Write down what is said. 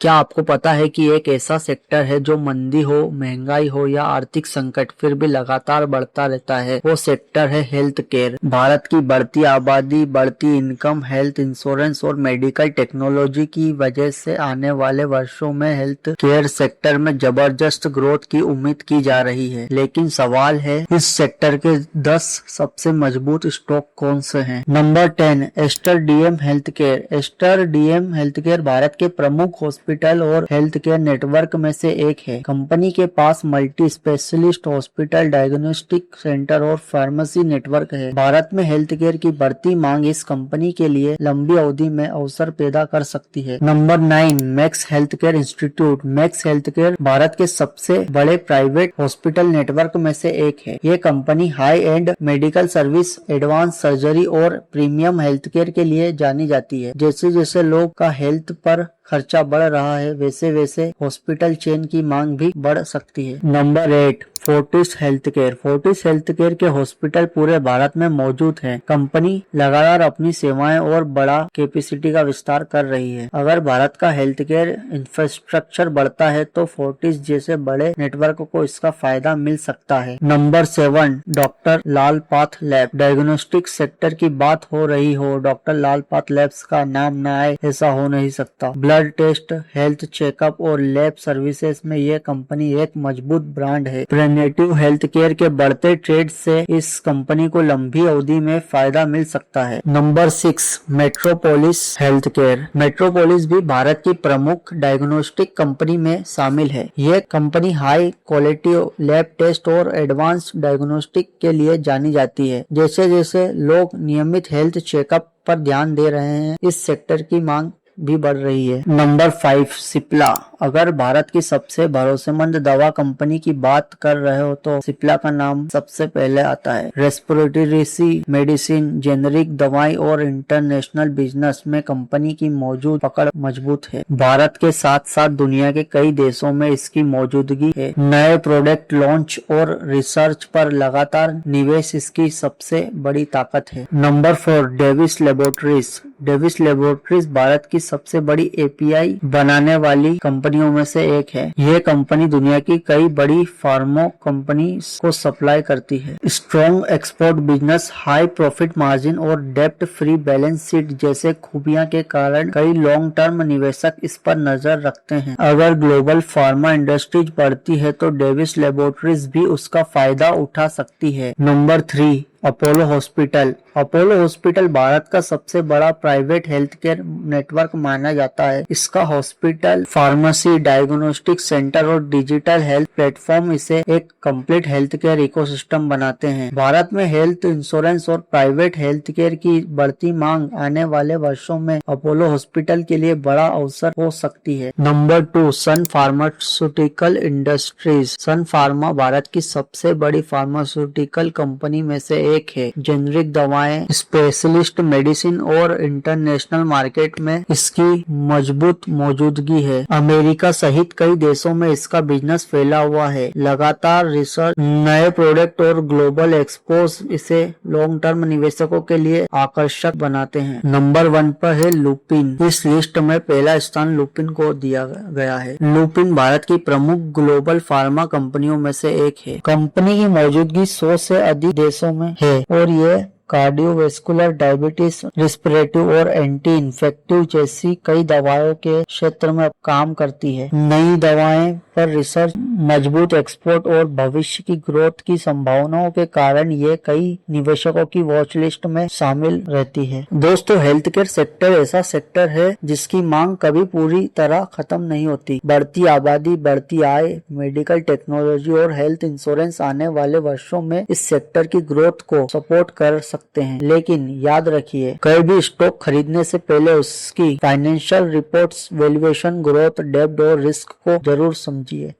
क्या आपको पता है कि एक ऐसा सेक्टर है जो मंदी हो, महंगाई हो या आर्थिक संकट फिर भी लगातार बढ़ता रहता है? वो सेक्टर है हेल्थ केयर। भारत की बढ़ती आबादी, बढ़ती इनकम, हेल्थ इंश्योरेंस और मेडिकल टेक्नोलॉजी की वजह से आने वाले वर्षों में हेल्थ केयर सेक्टर में जबरदस्त ग्रोथ की उम्मीद की जा रही है। लेकिन सवाल है, इस सेक्टर के 10 सबसे मजबूत स्टॉक कौन से हैं? Number 10, Aster DM health care. Aster DM health care Bharat के प्रमुख हॉस्पिटल और हेल्थ केयर नेटवर्क में से एक है। कंपनी के पास multi specialist hospital, diagnostic centre और फार्मेसी नेटवर्क है। भारत में हेल्थ केयर की बढ़ती मांग इस कंपनी के लिए लंबी अवधि में अवसर पैदा कर सकती है। Number 9, max health care institute. Max health care Bharat के सबसे बड़े प्राइवेट हॉस्पिटल नेटवर्क में से एक है। ये company high and medical service, advance surgery और प्रीमियम हेल्थ केयर के लिए जानी जाती है। जैसे जैसे लोग का हेल्थ पर खर्चा बढ़ रहा है, वैसे वैसे हॉस्पिटल चेन की मांग भी बढ़ सकती है। Number 8, Fortis health care. Fortis health care के हॉस्पिटल पूरे भारत में मौजूद हैं। कंपनी लगातार अपनी सेवाएं और बड़ा कैपेसिटी का विस्तार कर रही है। अगर भारत का हेल्थ केयर इंफ्रास्ट्रक्चर बढ़ता है तो फोर्टिस जैसे बड़े नेटवर्क को इसका फायदा मिल सकता है। नंबर 7, डॉक्टर लाल पाथ लैब। डायग्नोस्टिक सेक्टर की बात हो रही हो, डॉक्टर लाल पाथ लैब्स का नाम न आए ऐसा हो नहीं सकता। ब्लड टेस्ट, हेल्थ चेकअप और लैब सर्विसेज में यह कंपनी एक मजबूत ब्रांड है। प्रिवेंटिव हेल्थ केयर के बढ़ते ट्रेंड से इस कंपनी को लंबी अवधि में फायदा मिल सकता है। Number 6, metropolis health care. Metropolis भी भारत की प्रमुख डायग्नोस्टिक कंपनी में शामिल है। यह company high quality lab test और एडवांस डायग्नोस्टिक के लिए जानी जाती है। जैसे जैसे लोग नियमित हेल्थ चेकअप पर ध्यान दे रहे हैं, इस सेक्टर की मांग भी बढ़ रही है। नंबर 5, सिप्ला। अगर भारत की सबसे भरोसेमंद दवा कंपनी की बात कर रहे हो तो सिप्ला का नाम सबसे पहले आता है। रेस्पिरेटरी मेडिसिन, जेनरिक दवाई और इंटरनेशनल बिजनेस में कंपनी की मौजूद पकड़ मजबूत है। भारत के साथ साथ दुनिया के कई देशों में इसकी मौजूदगी है। नए प्रोडक्ट लॉन्च और रिसर्च पर लगातार निवेश इसकी सबसे बड़ी ताकत है। Number 4, Davis laboratories. Davis laboratories Bharat की सबसे बड़ी एपीआई बनाने वाली कंपनियों में से एक है। यह कंपनी दुनिया की कई बड़ी फार्मा कंपनी को सप्लाई करती है। Strong export business, high profit margin और डेब्ट फ्री बैलेंस शीट जैसे खूबियां के कारण कई लॉन्ग टर्म निवेशक इस पर नजर रखते हैं। अगर ग्लोबल फार्मा इंडस्ट्रीज बढ़ती है तो डेविस लेबोरेटरीज भी उसका फायदा उठा सकती है। Number 3, Apollo hospital. Apollo hospital Bharat का सबसे बड़ा प्राइवेट हेल्थ केयर नेटवर्क माना जाता है। इसका हॉस्पिटल, फार्मेसी, डायग्नोस्टिक सेंटर और डिजिटल हेल्थ प्लेटफॉर्म इसे एक कंप्लीट हेल्थ केयर इकोसिस्टम बनाते हैं। भारत में हेल्थ इंश्योरेंस और प्राइवेट हेल्थ केयर की बढ़ती मांग आने वाले वर्षों में अपोलो हॉस्पिटल के लिए बड़ा अवसर हो सकती है। नंबर 2, सन फार्मास्यूटिकल इंडस्ट्रीज। सन फार्मा भारत की सबसे बड़ी फार्मास्यूटिकल कंपनी में से एक है। जेनरिक दवाएं, स्पेशलिस्ट मेडिसिन और इंटरनेशनल मार्केट में इसकी मजबूत मौजूदगी है। अमेरिका सहित कई देशों में इसका बिजनेस फैला हुआ है। लगातार रिसर्च, नए प्रोडक्ट और ग्लोबल एक्सपोज इसे लॉन्ग टर्म निवेशकों के लिए आकर्षक बनाते हैं। नंबर 1 पर है लुपिन। इस लिस्ट में पहला स्थान लुपिन को दिया गया है। लुपिन भारत की प्रमुख ग्लोबल फार्मा कंपनियों में से एक है। कंपनी की मौजूदगी 100 से अधिक देशों में है और ये कार्डियोवैस्कुलर, डायबिटीज, रेस्पिरेटिव और एंटी इन्फेक्टिव जैसी कई दवाओं के क्षेत्र में काम करती है। नई दवाएं पर रिसर्च, मजबूत एक्सपोर्ट और भविष्य की ग्रोथ की संभावनाओं के कारण ये कई निवेशकों की वॉच लिस्ट में शामिल रहती है। दोस्तों, हेल्थ केयर सेक्टर ऐसा सेक्टर है जिसकी मांग कभी पूरी तरह खत्म नहीं होती। बढ़ती आबादी, बढ़ती आय, मेडिकल टेक्नोलॉजी और हेल्थ इंश्योरेंस आने वाले वर्षों में इस सेक्टर की ग्रोथ को सपोर्ट कर सकते हैं। लेकिन याद रखिए, कोई भी स्टॉक खरीदने से पहले उसकी फाइनेंशियल रिपोर्ट्स, वैल्यूएशन, ग्रोथ, डेब्ट और रिस्क को जरूर समझिए।